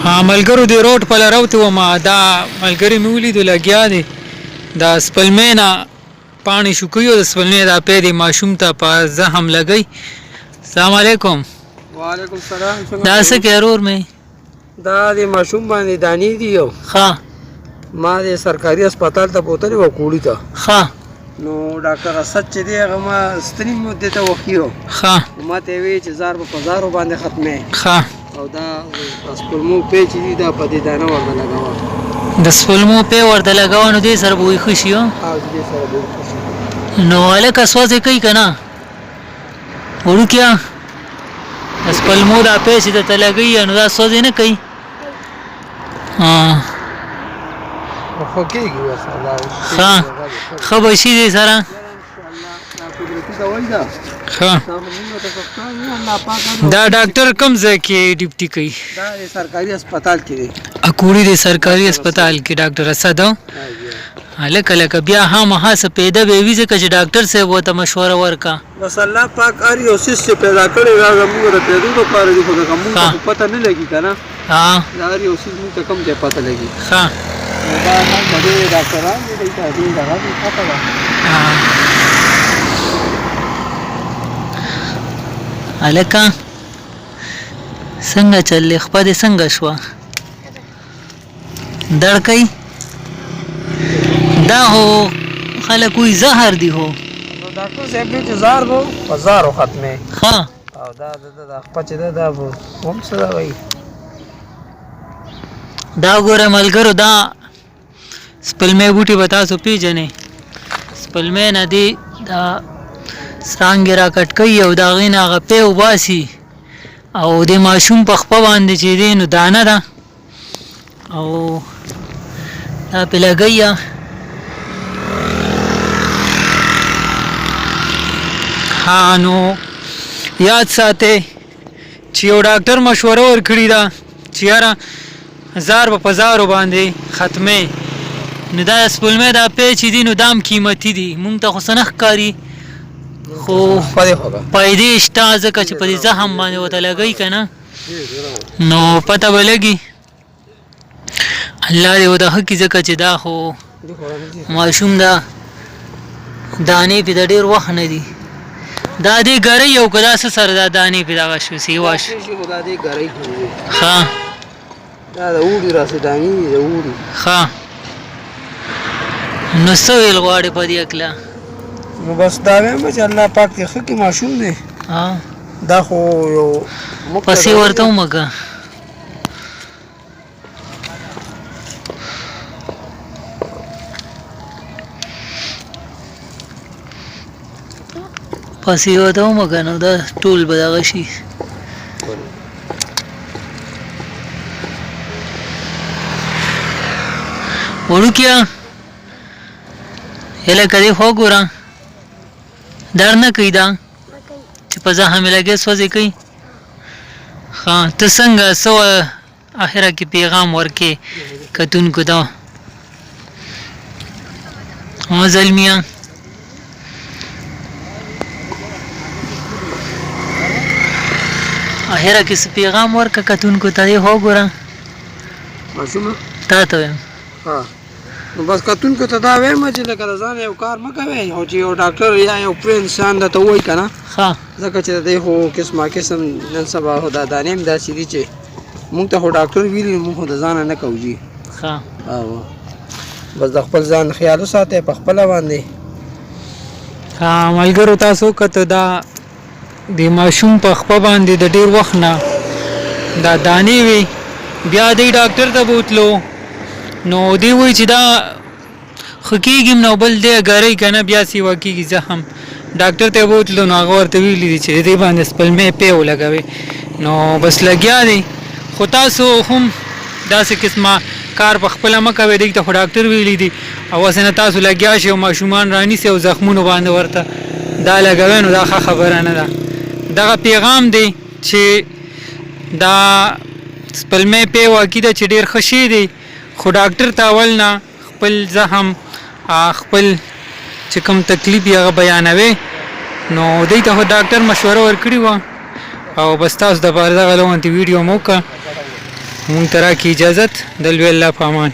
ها ملګرو د روډ په لاره وته وم دا ملګري مې ولیدو لګیا دی دا سپلمې نه پاڼې شوکوي او د سپلمې دا پیدې ماشوم ته په زخم لګی. السلام علیکم. وعلیکم السلام. دا څه کې ورور مې دا د ماشوم باندې دانی دی یو ښه ما د سرکاري هسپتال ته بوتلې و کوړی ته ښه نو ډاکټر اسد چې دی هغه ما ستنې مدې ته وخیو ښه ما ته وی چې 1000 په 1000 باندې ختمه ښه او دا سپلمو پیچ دی دا په دې دانه ورته لګاوه د سپلمو په ورته لګاوه نو دې سره به وي خوشي او دې سره به خوشي نو الکه سوځي کوي کنه ورکیا سپلمو دا پیسې ته لګي نو دا سوځي نه کوي. ها خو کېږي وسله ښه ښه به شي دې سره ښه. دا ډاکټر کوم ځای کې ډیوټي کوي؟ دا د سرکاري هسپتال کې دی. اکوړي د سرکاري هسپتال کې ډاکټر اسد هلکه لکه بیا هم هڅه پیدا به وي ځکه چې ډاکټر صاحب ورته مشوره ورکا بس الله پاک هر یو څیز چې پیدا کړی دا زموږ د پیدو لپاره دی خو موږ ته پته نه لګي که نه ها دا هر یو څیز موږ ته کوم ځای پته لګي ښه نو دا هم د دې ډاکټران دي دوی ته دې دغه دې پته ده. هلکه څنګه چلې خپه دې څنګه شوه درد کوي؟ دا هو خلک وایي زهر دی هو نو ډاکټر صاحب وایي چې زهر به په زهرو ختمې ښه او دا د خپه چې ده دا به هم څه ده وایي دا ګوره ملګرو دا سپلمې بوټي به تاسو پیژنئ سپلمې نه دی دا څانګې را کټ کوي او د هغې نه هغه پی وباسي او د ماشوم په خپه باندې چې دی نو دانه ده او دا پې لګوي ها نو یاد ساتئ چې یو ډاکټر مشوره ورکړې ده چې یاره 1000 په 1000 باندې ختمې نو دا سپلمې دا پی چې دي نو دام قیمتي دي مونږ ته خو څه نه ښکاري خو پیدې شته ځکه چې په دې زخم باندې ورته لګوي که نه نو پته به لګي الله دې ورته ښه کړي ځکه چې دا خو ماشوم دا دانې پې د ډېر وخت نه دي دا دې ګرۍ او که دا څه سره دا دانې پې دغه شو سیوا شو ښه دا د اوړي راسې دانې دي د اوړي ښه نو څه ویل غواړې په دې هکله نو بس دا وایم چې الله پاک دې ښه کړي ماشوم دی دا خو یو پسې ورته ومږه پسې ورته ومږه نو دا ټول به دغه شي وړوکیه هلکه دې خوا ګوره درد نه کوي دا چې په زخم یې لګې سوځې کوي ښه ته څنګه څه اخره کې پیغام ورکې کتونکو ته زلمیه اخره کې څه پیغام ورکه کتونکو ته دې خوا ګوره ماشومه تا ته وایم نو بس کتونکو ته دا وایم چې لکه د ځان یو کار مه کوئ او چې یو ډاکټر یا یو پوه انسان درته ووایي که نه ځکه چې د دې خو قسمه قسم نن سبا خو دا دانې هم داسې دي چې مونږ ته خو ډاکټر ویلي مونږ خو د ځانه نه کوو جي بس د خپل ځان خیال وساتئ په خپله باندې ملګرو تاسو وکتو دا د ماشوم په خپه باندې د ډېر وخت نه دا دانې وي بیا دی ډاکټر ته بوتلو نو دی وایي چې دا ښه کېږي نو بل دی ګرۍ که نه بیا سیوا کېږي زخم ډاکټر ته بوتلو نو هغه ورته ویلي دي چې دې باندې سپلمې پی ولګوئ نو بس لګیا دی خو تاسو هم داسې قسمه کار په خپله مه کوئ دې ته خو ډاکټر ویلي دي او هسې نه تاسو لګیا شئ او ماشومان رانیسئ او زخمونو باندې ورته دا لګوئ نو دا ښه خبره نه ده دغه پیغام دی چې دا سپلمې پی واقعي ده چې ډېر ښه شی دی خو ډاکټر ته اول نه خپل زخم خپل چې کوم تکلیف یې هغه بیانوي نو دوی ته خو ډاکټر مشوره ورکړې وه او بس تاسو دپاره دغه لغونتې ویډیو مو وکړه مونږ ته راکړي اجازت د لوی الله په امان.